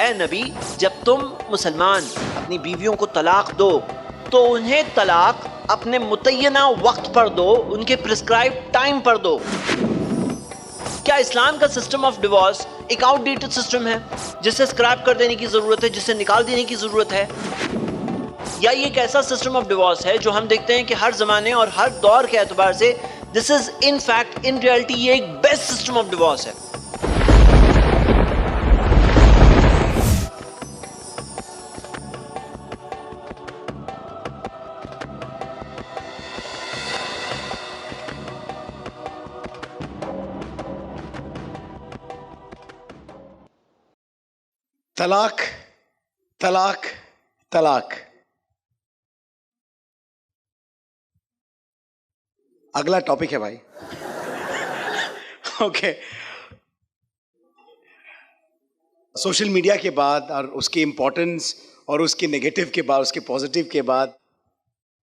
اے نبی جب تم مسلمان اپنی بیویوں کو طلاق دو تو انہیں طلاق اپنے متعینہ وقت پر دو، ان کے پرسکرائب ٹائم پر دو۔ کیا اسلام کا سسٹم آف ڈیورس ایک آؤٹ ڈیٹڈ سسٹم ہے جسے اسکریپ کر دینے کی ضرورت ہے، جسے نکال دینے کی ضرورت ہے، یا یہ ایک ایسا سسٹم آف ڈیورس ہے جو ہم دیکھتے ہیں کہ ہر زمانے اور ہر دور کے اعتبار سے دس از ان فیکٹ ان ریئلٹی یہ ایک بیسٹ سسٹم آف ڈیورس ہے؟ طلاق طلاق طلاق۔ اگلا ٹاپک ہے بھائی، اوکے۔ سوشل میڈیا کے بعد اور اس کی امپورٹنس اور اس کے نگیٹو کے بعد، اس کے پازیٹیو کے بعد،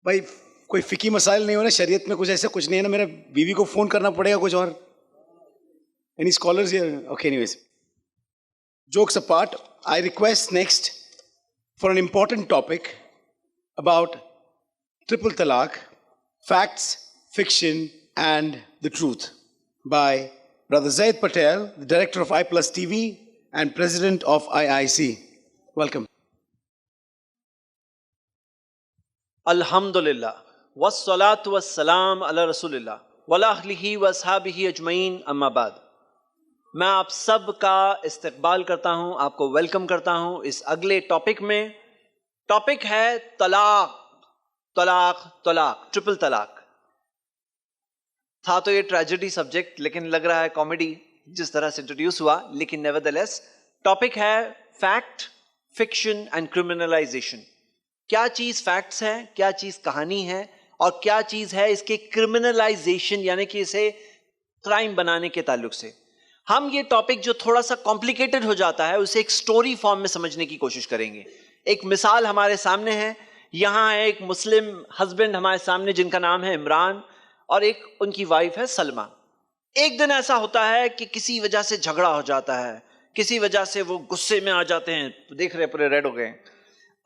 بھائی کوئی فقہی مسائل نہیں ہونا، شریعت میں کچھ ایسا کچھ نہیں ہے نا میرا بیوی کو فون کرنا پڑے گا کچھ اور؟ Any scholars here? Okay, any ways, jokes apart, I request next for an important topic about triple talaq, facts, fiction and the truth by Brother Zaid Patel, the director of iPlus TV and president of IIC. Welcome. الحمدللہ والصلاة والسلام علی رسول اللہ وعلی آلہ واصحابہ اجمعین، اما بعد۔ میں آپ سب کا استقبال کرتا ہوں، آپ کو ویلکم کرتا ہوں اس اگلے ٹاپک میں۔ ٹاپک ہے طلاق طلاق طلاق، ٹرپل طلاق۔ تھا تو یہ ٹریجڈی سبجیکٹ، لیکن لگ رہا ہے کامیڈی جس طرح سے انٹروڈیوس ہوا، لیکن نیوردلیس ٹاپک ہے فیکٹ، فکشن اینڈ کرمنلائزیشن۔ کیا چیز فیکٹس ہے، کیا چیز کہانی ہے، اور کیا چیز ہے اس کے کرمنلائزیشن، یعنی کہ اسے کرائم بنانے کے تعلق سے۔ ہم یہ ٹاپک جو تھوڑا سا کمپلیکیٹڈ ہو جاتا ہے اسے ایک سٹوری فارم میں سمجھنے کی کوشش کریں گے۔ ایک مثال ہمارے سامنے ہے، یہاں ہے ایک مسلم ہسبینڈ ہمارے سامنے جن کا نام ہے عمران، اور ایک ان کی وائف ہے سلمہ۔ ایک دن ایسا ہوتا ہے کہ کسی وجہ سے جھگڑا ہو جاتا ہے، کسی وجہ سے وہ غصے میں آ جاتے ہیں، دیکھ رہے پورے ریڈ ہو گئے،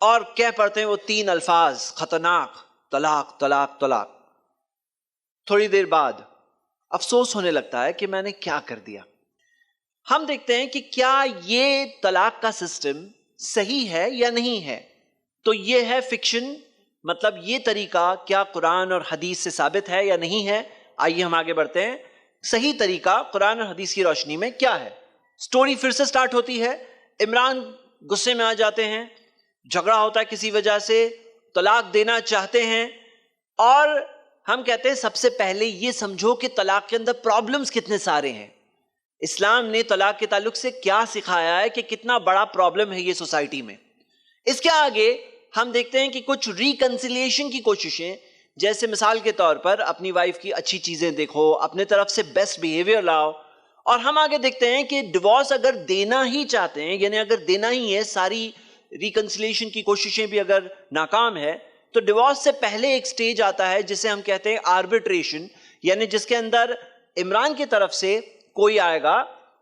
اور کہہ پڑتے ہیں وہ 3 الفاظ خطرناک، طلاق طلاق طلاق۔ تھوڑی دیر بعد افسوس ہونے لگتا ہے کہ میں نے کیا کر دیا۔ ہم دیکھتے ہیں کہ کیا یہ طلاق کا سسٹم صحیح ہے یا نہیں ہے، تو یہ ہے فکشن، مطلب یہ طریقہ کیا قرآن اور حدیث سے ثابت ہے یا نہیں ہے۔ آئیے ہم آگے بڑھتے ہیں، صحیح طریقہ قرآن اور حدیث کی روشنی میں کیا ہے۔ سٹوری پھر سے سٹارٹ ہوتی ہے، عمران غصے میں آ جاتے ہیں، جھگڑا ہوتا ہے کسی وجہ سے، طلاق دینا چاہتے ہیں، اور ہم کہتے ہیں سب سے پہلے یہ سمجھو کہ طلاق کے اندر پرابلمز کتنے سارے ہیں۔ اسلام نے طلاق کے تعلق سے کیا سکھایا ہے کہ کتنا بڑا پرابلم ہے یہ سوسائٹی میں۔ اس کے آگے ہم دیکھتے ہیں کہ کچھ ریکنسیلیشن کی کوششیں، جیسے مثال کے طور پر اپنی وائف کی اچھی چیزیں دیکھو، اپنے طرف سے بیسٹ بیہیویئر لاؤ، اور ہم آگے دیکھتے ہیں کہ ڈیورس اگر دینا ہی چاہتے ہیں، یعنی اگر دینا ہی ہے، ساری ریکنسیلیشن کی کوششیں بھی اگر ناکام ہے، تو ڈیورس سے پہلے ایک سٹیج آتا ہے جسے ہم کہتے ہیں آربیٹریشن، یعنی جس کے اندر عمران کی طرف سے کوئی آئے گا،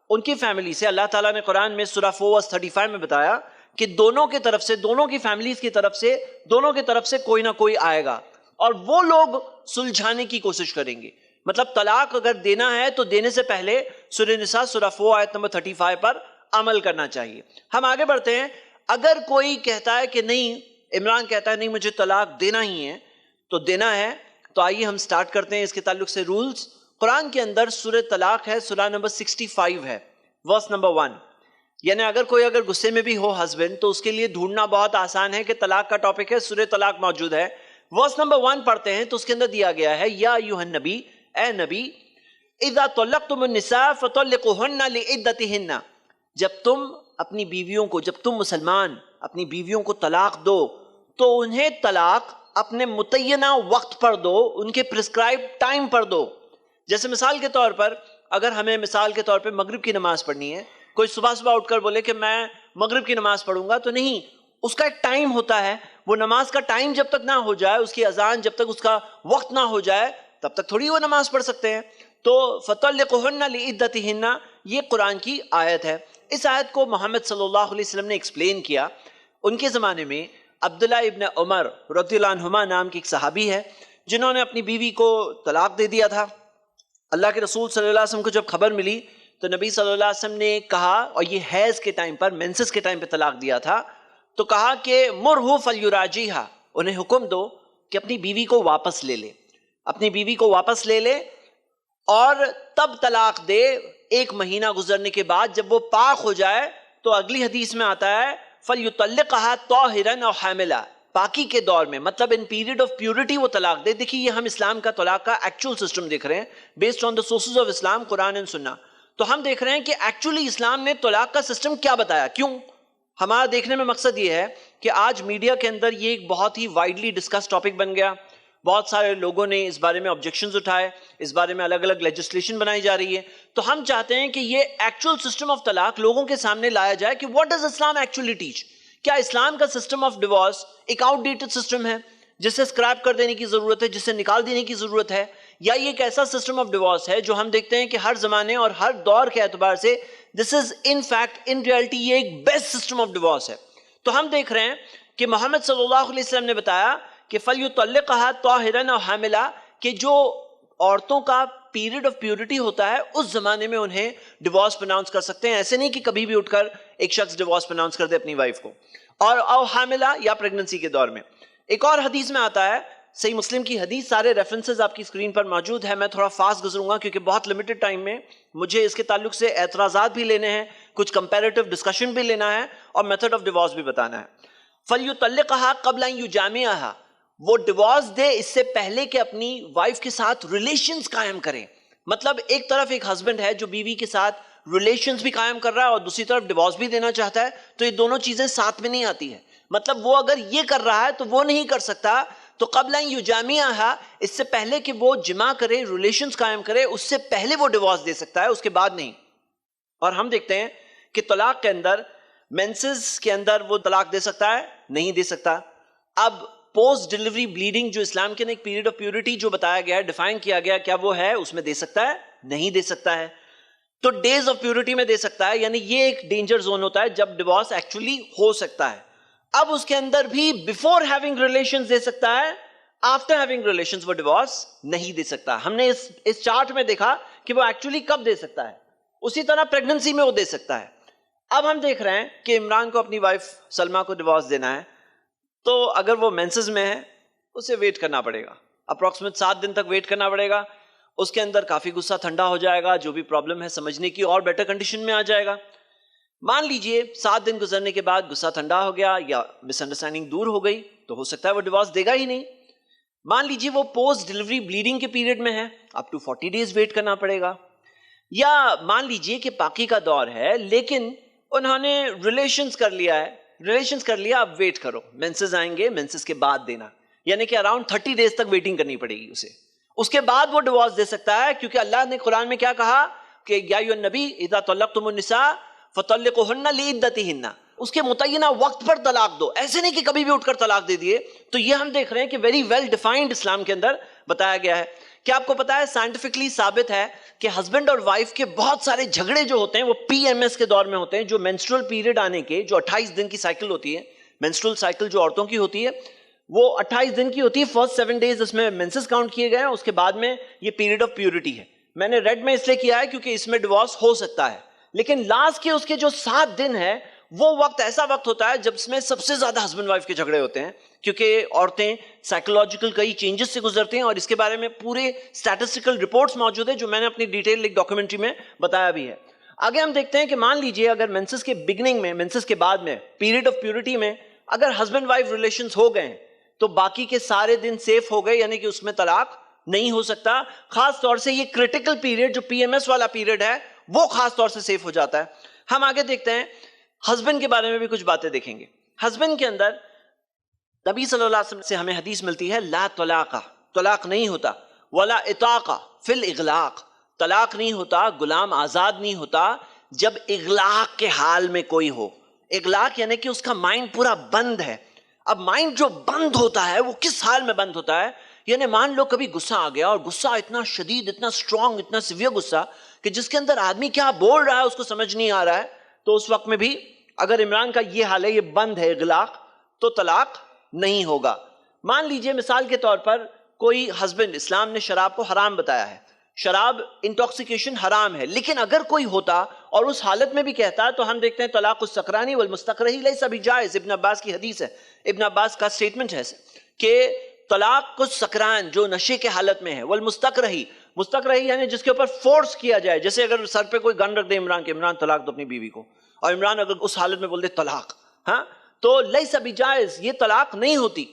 ان کی فیملی سے۔ اللہ تعالیٰ نے قرآن میں سورہ 4:35 میں بتایا کہ دونوں کی طرف سے، دونوں کی فیملیز کی طرف سے، دونوں کی طرف سے کوئی نہ کوئی آئے گا، اور وہ لوگ سلجھانے کی کوشش کریں گے۔ مطلب طلاق اگر دینا ہے تو دینے سے پہلے سورہ نساء سورہ 4 آیت نمبر 35 پر عمل کرنا چاہیے۔ ہم آگے بڑھتے ہیں، اگر کوئی کہتا ہے کہ نہیں، عمران کہتا ہے نہیں مجھے طلاق دینا ہی ہے، تو دینا ہے، تو آئیے ہم سٹارٹ کرتے ہیں اس کے تعلق سے رولز۔ قرآن کے اندر سورہ طلاق ہے، سورہ نمبر 65 ہے، ورس نمبر 1۔ یعنی اگر کوئی غصے میں بھی ہو ہسبینڈ، تو اس کے لیے ڈھونڈنا بہت آسان ہے کہ طلاق کا ٹاپک ہے، سورہ طلاق موجود ہے۔ ورس نمبر 1 پڑھتے ہیں تو اس کے اندر دیا گیا ہے، یا ایھا النبی، اے نبی، اذا طلقتم النساء فطلقوهن لعدتهن، جب تم اپنی بیویوں کو، جب تم مسلمان اپنی بیویوں کو طلاق دو تو انہیں طلاق اپنے متعینہ وقت پر دو، ان کے پرسکرائب ٹائم پر دو۔ جیسے مثال کے طور پر اگر ہمیں مثال کے طور پہ مغرب کی نماز پڑھنی ہے، کوئی صبح اٹھ کر بولے کہ میں مغرب کی نماز پڑھوں گا، تو نہیں، اس کا ایک ٹائم ہوتا ہے، وہ نماز کا ٹائم جب تک نہ ہو جائے، اس کی اذان جب تک اس کا وقت نہ ہو جائے، تب تک تھوڑی وہ نماز پڑھ سکتے ہیں۔ تو فطلقوهن لعدتهن یہ قرآن کی آیت ہے۔ اس آیت کو محمد صلی اللہ علیہ وسلم نے ایکسپلین کیا. ان کے زمانے میں عبداللہ ابن عمر رضی اللہ عنہما نام کی ایک صحابی ہے جنہوں نے اپنی بیوی کو طلاق دے دیا تھا. اللہ کے رسول صلی اللہ علیہ وسلم کو جب خبر ملی تو نبی صلی اللہ علیہ وسلم نے کہا, اور یہ حیض کے ٹائم پر, مینسس کے ٹائم پہ طلاق دیا تھا, تو کہا کہ مرہ فلیراجعھا, انہیں حکم دو کہ اپنی بیوی کو واپس لے لے, اپنی بیوی کو واپس لے لے اور تب طلاق دے 1 مہینہ گزرنے کے بعد. جب وہ پاک ہو جائے تو اگلی حدیث میں آتا ہے فَلْيُطَلِّقْهَا طَاهِرًا أَوْ حَامِلًا, پاکی کے دور میں, مطلب ان پیریڈ آف پیورٹی وہ طلاق دے. دیکھیے یہ ہم اسلام کا طلاق کا ایکچوئل سسٹم دیکھ رہے ہیں based on the sources of Islam, Quran and سنہ. تو ہم دیکھ رہے ہیں کہ ایکچولی اسلام نے طلاق کا سسٹم کیا بتایا. کیوں؟ ہمارا دیکھنے میں مقصد یہ ہے کہ آج میڈیا کے اندر یہ ایک بہت ہی وائڈلی ڈسکس ٹاپک بن گیا. بہت سارے لوگوں نے اس بارے میں آبجیکشنز اٹھائے, اس بارے میں الگ الگ لیجسلیشن بنائی جا رہی ہے. تو ہم چاہتے ہیں کہ یہ ایکچوئل سسٹم آف طلاق لوگوں کے سامنے لایا جائے کہ what does Islam actually teach. کیا اسلام کا سسٹم آف ڈیورس ایک آؤٹ ڈیٹڈ سسٹم ہے جسے اسکریپ کر دینے کی ضرورت ہے, جسے نکال دینے کی ضرورت ہے, یا یہ ایک ایسا سسٹم آف ڈیورس ہے جو ہم دیکھتے ہیں کہ ہر زمانے اور ہر دور کے اعتبار سے دس از ان فیکٹ ان ریئلٹی یہ ایک بیسٹ سسٹم آف ڈیورس ہے. تو ہم دیکھ رہے ہیں کہ محمد صلی اللہ علیہ وسلم نے بتایا کہ فَلْيُطَلِّقْهَا طَاهِرًا أَوْ حَامِلًا, کہ جو عورتوں کا پیریڈ آف پیورٹی ہوتا ہے اس زمانے میں انہیں ڈیورس پرناؤنس کر سکتے ہیں. ایسے نہیں کہ کبھی بھی اٹھ کر ایک شخص ڈیورس پرناؤنس کر دے اپنی وائف کو, اور او حاملہ یا پریگننسی کے دور میں. ایک اور حدیث میں آتا ہے, صحیح مسلم کی حدیث, سارے ریفرنسز آپ کی اسکرین پر موجود ہے. میں تھوڑا فاسٹ گزروں گا کیونکہ بہت لمیٹڈ ٹائم میں مجھے اس کے تعلق سے اعتراضات بھی لینے ہیں, کچھ کمپیریٹیو ڈسکشن بھی لینا ہے, اور میتھڈ آف ڈیورس بھی بتانا ہے. فَلْيُطَلِّقْهَا قَبْلَ أَن يُجَامِعَهَا, وہ ڈیورس دے اس سے پہلے کہ اپنی وائف کے ساتھ ریلیشنز قائم کریں. مطلب ایک طرف ایک ہسبینڈ ہے جو بیوی کے ساتھ ریلیشنز بھی قائم کر رہا ہے اور دوسری طرف ڈیورس بھی دینا چاہتا ہے, تو یہ دونوں چیزیں ساتھ میں نہیں آتی ہے. مطلب وہ اگر یہ کر رہا ہے تو وہ نہیں کر سکتا. تو قبل ان یجامعھا, اس سے پہلے کہ وہ جمع کرے, ریلیشنز قائم کرے, اس سے پہلے وہ ڈیورس دے سکتا ہے, اس کے بعد نہیں. اور ہم دیکھتے ہیں کہ طلاق کے اندر مینسز کے اندر وہ طلاق دے سکتا ہے, نہیں دے سکتا. اب پوسٹ ڈیلیوری بلیڈنگ جو اسلام کے ایک پیریڈ آف پیورٹی جو بتایا گیا ہے, ڈیفائن کیا گیا, کیا وہ ہے, اس میں دے سکتا ہے, نہیں دے سکتا ہے. تو ڈیز آف پیورٹی میں دے سکتا ہے, یعنی یہ ایک ڈینجر زون ہوتا ہے جب ڈیورس ایکچولی ہو سکتا ہے. اب اس کے اندر بھی بیفور ہیونگ ریلیشنز دے سکتا ہے, آفٹر ہیونگ ریلیشنز وہ ڈیورس نہیں دے سکتا. ہم نے اس چارٹ میں دیکھا کہ وہ ایکچولی کب دے سکتا ہے. اسی طرح پریگننسی میں وہ دے سکتا ہے. اب ہم دیکھ رہے ہیں کہ عمران کو اپنی وائف سلمہ کو ڈیورس دینا ہے, تو اگر وہ مینسز میں ہے اسے ویٹ کرنا پڑے گا, اپروکسیمیٹ 7 دن تک ویٹ کرنا پڑے گا. اس کے اندر کافی غصہ ٹھنڈا ہو جائے گا, جو بھی پرابلم ہے سمجھنے کی اور بیٹر کنڈیشن میں آ جائے گا. مان لیجئے 7 دن گزرنے کے بعد غصہ ٹھنڈا ہو گیا یا مس انڈرسٹینڈنگ دور ہو گئی, تو ہو سکتا ہے وہ ڈیورس دے گا ہی نہیں. مان لیجئے وہ پوسٹ ڈیلیوری بلیڈنگ کے پیریڈ میں ہے, اپ ٹو 40 days ویٹ کرنا پڑے گا. یا مان لیجئے کہ پاکی کا دور ہے لیکن انہوں نے ریلیشنز کر لیا ہے, ریلیشنز کر لیا, اب ویٹ کرو, مینسز آئیں گے, مینسز کے بعد دینا, یعنی کہ اراؤنڈ 30 days تک ویٹنگ کرنی پڑے گی اسے. اس کے بعد وہ ڈیورس دے سکتا ہے, کیونکہ اللہ نے قرآن میں کیا کہا کہ یا ایھا النبی اذا طلقتم النساء فطلقوهن لعدتهن, اس کے متعینہ وقت پر طلاق دو, ایسے نہیں کہ کبھی بھی اٹھ کر طلاق دے دیے. تو یہ ہم دیکھ رہے ہیں کہ ویری ویل ڈیفائنڈ اسلام کے اندر بتایا گیا ہے. کیا آپ کو پتا ہے سائنٹیفکلی ثابت ہے کہ ہسبینڈ اور وائف کے بہت سارے جھگڑے جو ہوتے ہیں وہ پی ایم ایس کے دور میں ہوتے ہیں, جو مینسٹرل پیریڈ آنے کے, جو 28 دن کی سائیکل ہوتی ہے, مینسٹرل سائیکل جو عورتوں کی ہوتی ہے وہ 28 دن کی ہوتی ہے. فرسٹ 7 days اس میں مینسز کاؤنٹ کیے گئے ہیں, اس کے بعد میں یہ پیریڈ آف پیورٹی ہے. میں نے ریڈ میں اس لیے کیا ہے کیونکہ اس میں ڈیورس ہو سکتا ہے, لیکن لاسٹ کے اس کے جو 7 دن ہے وہ وقت ایسا وقت ہوتا ہے جب اس میں سب سے زیادہ ہسبینڈ وائف کے جھگڑے ہوتے ہیں, کیونکہ عورتیں سائیکولوجیکل کئی چینجز سے گزرتی ہیں, اور اس کے بارے میں پورے اسٹیٹسٹیکل رپورٹس موجود ہیں جو میں نے اپنی ڈیٹیل ایک ڈاکیومنٹری میں بتایا بھی ہے. آگے ہم دیکھتے ہیں کہ مان لیجئے اگر مینسز کے بگننگ میں, مینسز کے بعد میں, پیریڈ آف پیورٹی میں اگر ہسبینڈ وائف ریلیشنز ہو گئے تو باقی کے سارے دن سیف ہو گئے, یعنی کہ اس میں طلاق نہیں ہو سکتا. خاص طور سے یہ کریٹیکل پیریڈ جو پی ایم ایس والا پیریڈ ہے وہ خاص طور سے سیف ہو جاتا ہے. ہم آگے دیکھتے ہیں ہسبینڈ کے بارے میں بھی کچھ باتیں دیکھیں گے. ہسبینڈ کے اندر نبی صلی اللہ علیہ وسلم سے ہمیں حدیث ملتی ہے لا طلاق, طلاق نہیں ہوتا, ولا اطاق فی الاغلاق, طلاق نہیں ہوتا, غلام آزاد نہیں ہوتا جب اغلاق کے حال میں کوئی ہو. اغلاق یعنی کہ اس کا مائنڈ پورا بند ہے. اب مائنڈ جو بند ہوتا ہے وہ کس حال میں بند ہوتا ہے, یعنی مان لو کبھی غصہ آ گیا, اور غصہ اتنا شدید, اتنا اسٹرانگ, اتنا سیویئر غصہ کہ جس کے اندر آدمی کیا بول رہا ہے اس کو سمجھ نہیں آ رہا ہے, تو اس وقت میں بھی اگر عمران کا یہ حال ہے، یہ بند ہے اغلاق، تو طلاق نہیں ہوگا۔ مان لیجئے مثال کے طور پر کوئی ہسبینڈ، اسلام نے شراب کو حرام بتایا ہے، شراب انٹاکسیکیشن حرام ہے، لیکن اگر کوئی ہوتا اور اس حالت میں بھی کہتا تو ہم دیکھتے ہیں طلاق السکرانی والمستکرہی لیس بجائز، ابن عباس کی حدیث ہے، ابن عباس کا سٹیٹمنٹ ہے کہ طلاق السکران جو نشے کے حالت میں ہے، والمستکرہی، مستکرہی یعنی جس کے اوپر فورس کیا جائے، جیسے اگر سر پہ کوئی گن رکھ دے عمران کے، عمران طلاق دو اپنی بیوی کو، اور عمران اگر اس حالت میں بول دے طلاق، ہاں تو لیس بجائز، یہ طلاق نہیں ہوتی۔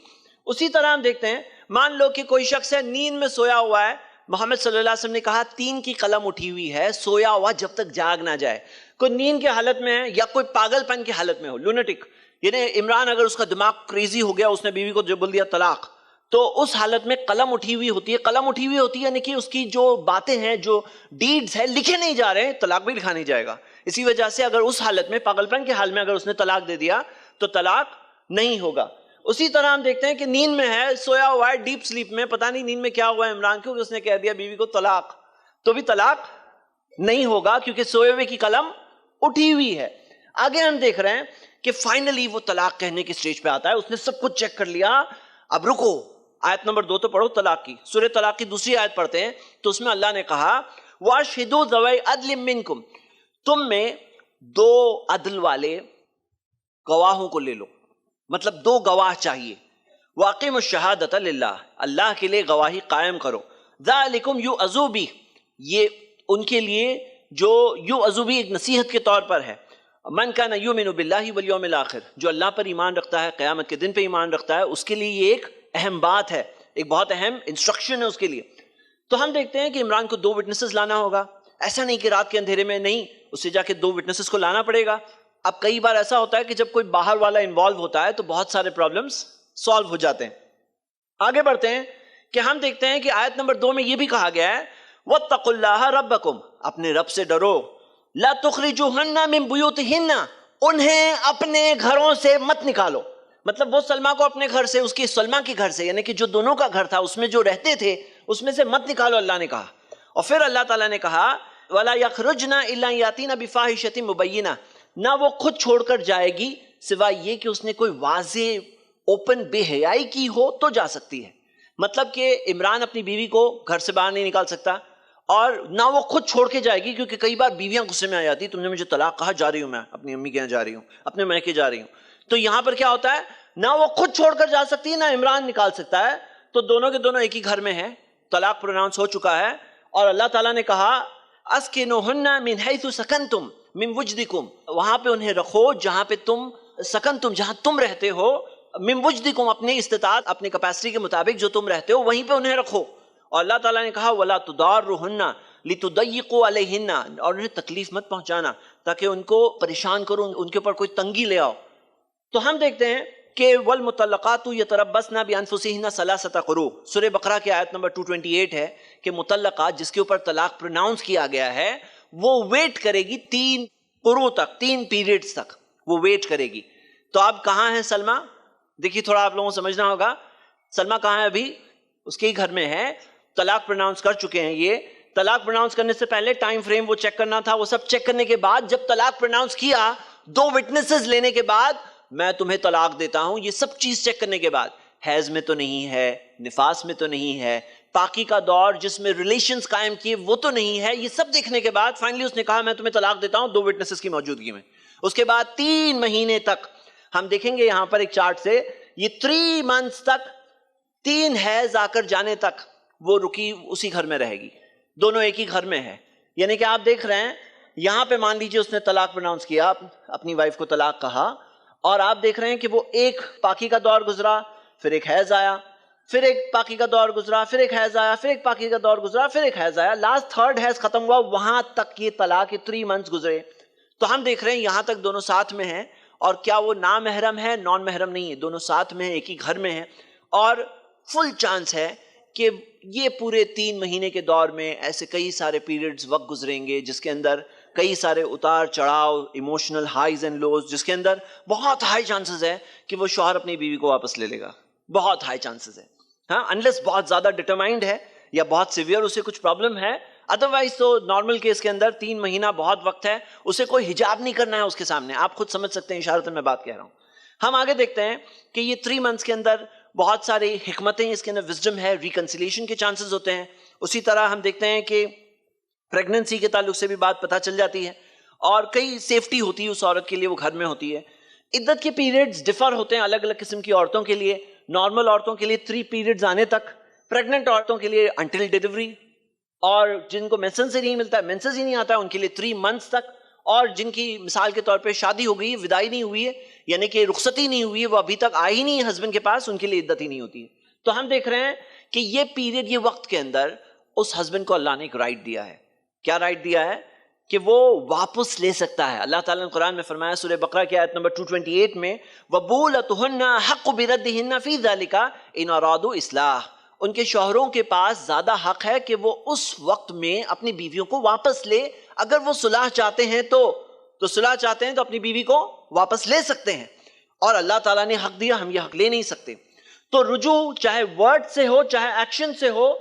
اسی طرح ہم دیکھتے ہیں، مان لو کہ کوئی شخص ہے نیند میں سویا ہوا ہے، محمد صلی اللہ علیہ وسلم نے کہا 3 کی قلم اٹھی ہوئی ہے، سویا ہوا جب تک جاگ نہ جائے، کوئی نیند کے حالت میں ہے یا کوئی پاگل پن کی حالت میں ہو، لونٹک، یعنی عمران اگر اس کا دماغ کریزی ہو گیا، اس نے بیوی کو جو بول دیا طلاق، تو اس حالت میں قلم اٹھی ہوئی ہوتی ہے، قلم اٹھی ہوئی ہوتی ہے یعنی کہ اس کی جو باتیں ہیں، جو ڈیڈز ہیں، لکھے نہیں جا رہے ہیں، طلاق بھی لکھا نہیں جائے گا۔ اسی وجہ سے اگر اس حالت میں پاگل پن کے حال میں اگر اس نے طلاق دے دیا تو طلاق نہیں ہوگا۔ اسی طرح ہم دیکھتے ہیں کہ نیند میں ہے، سویا ہوا ہے ڈیپ سلیپ میں، پتہ نہیں نیند میں کیا ہوا ہے عمران کو کہ اس نے کہہ دیا بیوی کو طلاق، تو بھی طلاق نہیں ہوگا کیونکہ سوئے ہوئے کی قلم اٹھی ہوئی ہے۔ آگے ہم دیکھ رہے ہیں کہ فائنلی وہ طلاق کہنے کی سٹیج پہ آتا ہے، اس نے سب کچھ چیک کر لیا، اب رکو، آیت نمبر 2 تو پڑھو طلاق کی، سورہ طلاق کی دوسری آیت پڑھتے ہیں تو اس میں اللہ نے کہا وَأَشْهِدُوا ذَوَيْ عَدْلٍ مِّنْكُمْ، تم میں 2 عدل والے گواہوں کو لے لو، مطلب 2 گواہ چاہیے، وَأَقِيمُوا الشَّهَادَةَ لِلَّهِ، اللہ کے لیے گواہی قائم کرو، ذَلِكُمْ يُعَظُوا بِهِ، یہ ان کے لیے جو یُعَظُوا بِهِ ایک نصیحت کے طور پر ہے، من کان یؤمن باللہ والیوم الآخر، جو اللہ پر ایمان رکھتا ہے، قیامت کے دن پہ ایمان رکھتا ہے، اس کے لیے یہ ایک اہم بات ہے، ایک بہت اہم انسٹرکشن ہے اس کے لیے۔ تو ہم دیکھتے ہیں کہ عمران کو 2 وٹنسز لانا ہوگا، ایسا نہیں کہ رات کے اندھیرے میں، نہیں، اسے جا کے 2 وٹنسز کو لانا پڑے گا۔ اب کئی بار ایسا ہوتا ہے کہ جب کوئی باہر والا انوالو ہوتا ہے تو بہت سارے پرابلمز سالو ہو جاتے ہیں۔ آگے بڑھتے ہیں کہ ہم دیکھتے ہیں کہ آیت نمبر 2 میں یہ بھی کہا گیا ہے وَاتَّقُوا اللَّهَ رَبَّكُمْ، اپنے رب سے ڈرو، لَا تُخْرِجُوهُنَّ مِن بُيُوتِهِنَّ، انہیں اپنے گھروں سے مت نکالو، مطلب وہ سلمہ کو اپنے گھر سے، اس کی سلمہ کے گھر سے، یعنی کہ جو دونوں کا گھر تھا اس میں جو رہتے تھے اس میں سے مت نکالو، اللہ نے کہا۔ اور پھر اللہ تعالیٰ نے کہا وَلَا يَخْرُجْنَ إِلَّا يَأْتِينَ بِفَاحِشَةٍ مُبَيِّنَةٍ، نہ وہ خود چھوڑ کر جائے گی سوائے یہ کہ اس نے کوئی واضح اوپن بے حیائی کی ہو تو جا سکتی ہے۔ مطلب کہ عمران اپنی بیوی کو گھر سے باہر نہیں نکال سکتا، اور نہ وہ خود چھوڑ کے جائے گی، کیونکہ کئی بار بیویاں غصے میں آ جاتی، تم نے مجھے طلاق کہا، جا رہی ہوں میں اپنی امی کے یہاں جا رہی ہوں، اپنے میکے جا رہی ہوں۔ تو یہاں پر کیا ہوتا ہے، نہ وہ خود چھوڑ کر جا سکتی ہے، نہ عمران نکال سکتا ہے، تو دونوں کے دونوں ایک ہی گھر میں ہیں، طلاق پروناؤنس ہو چکا ہے۔ اور اللہ تعالیٰ نے کہا اسکنوہن من حیث سکنتم من وجدکم، وہاں پہ انہیں رکھو جہاں پہ تم سکنتم، جہاں تم رہتے ہو، من وجدکم، اپنے استطاعت، اپنے کیپیسٹی کے مطابق جو تم رہتے ہو وہیں پہ انہیں رکھو۔ اور اللہ تعالیٰ نے کہا وَلَا تُضَارُّهُنَّ لِتُضَيِّقُوا عَلَيْهِنَّ، اور انہیں تکلیف مت پہنچانا تاکہ ان کو پریشان کرو، ان کے اوپر کوئی تنگی لے آؤ۔ تو ہم دیکھتے ہیں کہ وَالْمُطَلَّقَاتُ يَتَرَبَّصْنَ بِأَنفُسِهِنَّ ثَلَاثَةَ قُرُوءٍ، سورہ بقرہ کی آیت نمبر 228 ہے کہ مطلقات جس کے اوپر طلاق پروناؤنس کیا گیا ہے وہ ویٹ کرے گی 3 قروء تک، 3 پیریڈز تک وہ ویٹ کرے گی۔ تو اب کہاں ہے سلمہ؟ دیکھیے تھوڑا آپ لوگوں کو سمجھنا ہوگا، سلمہ کہاں ہے؟ ابھی اس کے ہی گھر میں ہے، طلاق پروناؤنس کر چکے ہیں۔ یہ طلاق پروناؤنس کرنے سے پہلے ٹائم فریم وہ چیک کرنا تھا، وہ سب چیک کرنے کے بعد جب طلاق پروناؤنس کیا، 2 وٹنسز لینے کے بعد میں تمہیں طلاق دیتا ہوں، یہ سب چیز چیک کرنے کے بعد، حیض میں تو نہیں ہے، نفاس میں تو نہیں ہے، پاکی کا دور جس میں ریلیشنز قائم کیے وہ تو نہیں ہے، یہ سب دیکھنے کے بعد فائنلی اس نے کہا میں تمہیں طلاق دیتا ہوں 2 وٹنسز کی موجودگی میں۔ اس کے بعد 3 مہینے تک، ہم دیکھیں گے یہاں پر ایک چارٹ سے، یہ 3 منتھس تک، 3 حیض آ کر جانے تک وہ رکی اسی گھر میں رہے گی، دونوں ایک ہی گھر میں ہے۔ یعنی کہ آپ دیکھ رہے ہیں یہاں پہ مان لیجیے اس نے طلاق پروناؤنس کیا، اپنی وائف کو طلاق کہا، اور آپ دیکھ رہے ہیں کہ وہ ایک پاکی کا دور گزرا، پھر ایک حیض آیا، پھر ایک پاکی کا دور گزرا، پھر ایک حیض آیا، پھر ایک پاکی کا دور گزرا، پھر ایک حیض آیا، لاسٹ 3rd حیض ختم ہوا، وہاں تک یہ طلاق کے 3 منتھس گزرے۔ تو ہم دیکھ رہے ہیں یہاں تک دونوں ساتھ میں ہیں، اور کیا وہ نامحرم ہے؟ نان محرم نہیں ہے، دونوں ساتھ میں ہیں، ایک ہی گھر میں ہیں، اور فل چانس ہے کہ یہ پورے 3 مہینے کے دور میں ایسے کئی سارے پیریڈز وقت گزریں گے جس کے اندر کئی سارے اتار چڑھاؤ، ایموشنل ہائیز اینڈ لوز، جس کے اندر بہت ہائی چانسز ہے کہ وہ شوہر اپنی بیوی کو واپس لے لے گا، بہت ہائی چانسز ہے، ہاں، انلیس بہت زیادہ ڈٹرمائنڈ ہے یا بہت سیویئر اسے کچھ پرابلم ہے، ادروائز تو نارمل کیس کے اندر 3 مہینہ بہت وقت ہے, اسے کوئی حجاب نہیں کرنا ہے اس کے سامنے. آپ خود سمجھ سکتے ہیں اشارتاً میں بات کہہ رہا ہوں. ہم آگے دیکھتے ہیں کہ یہ 3 منتھس کے اندر بہت ساری حکمتیں, اس کے اندر وزڈم ہے, ریکنسیلیشن کے چانسز ہوتے ہیں. اسی طرح ہم دیکھتے ہیں کہ پریگننسی کے تعلق سے بھی بات پتہ چل جاتی ہے, اور کئی سیفٹی ہوتی ہے اس عورت کے لیے, وہ گھر میں ہوتی ہے. عدت کے پیریڈز ڈفر ہوتے ہیں الگ الگ قسم کی عورتوں کے لیے. نارمل عورتوں کے لیے 3 پیریڈز آنے تک, پریگننٹ عورتوں کے لیے انٹل ڈیلیوری, اور جن کو مینسنس سے نہیں ملتا ہے, مینسنس ہی نہیں آتا ہے, ان کے لیے 3 منتھس تک. اور جن کی مثال کے طور پہ شادی ہو گئی, وداعی نہیں ہوئی ہے, یعنی کہ رخصتی نہیں ہوئی ہے, وہ ابھی تک آئی ہی نہیں ہے ہسبینڈ کے پاس, ان کے لیے عدت ہی نہیں ہوتی ہے. تو ہم دیکھ رہے ہیں کہ یہ پیریڈ, یہ وقت کے اندر اس ہسبینڈ کو اللہ نے ایک رائٹ دیا ہے. کیا رائٹ دیا ہے؟ کہ وہ واپس لے سکتا ہے. اللہ تعالیٰ نے قرآن میں فرمایا سورہ بقرہ کی آیت نمبر 228 میں, وَبُولَتُهُنَّ حَقُّ بِرَدِّهِنَّ فِي ذَلِكَ إِنْ أَرَادُوا إِصْلَاحًا. ان کے شوہروں کے پاس زیادہ حق ہے کہ وہ اس وقت میں اپنی بیویوں کو واپس لے. اگر وہ صلح چاہتے ہیں تو صلح چاہتے ہیں تو اپنی بیوی کو واپس لے سکتے ہیں, اور اللہ تعالیٰ نے حق دیا, ہم یہ حق لے نہیں سکتے. تو رجوع چاہے ورڈ سے ہو چاہے ایکشن سے ہو,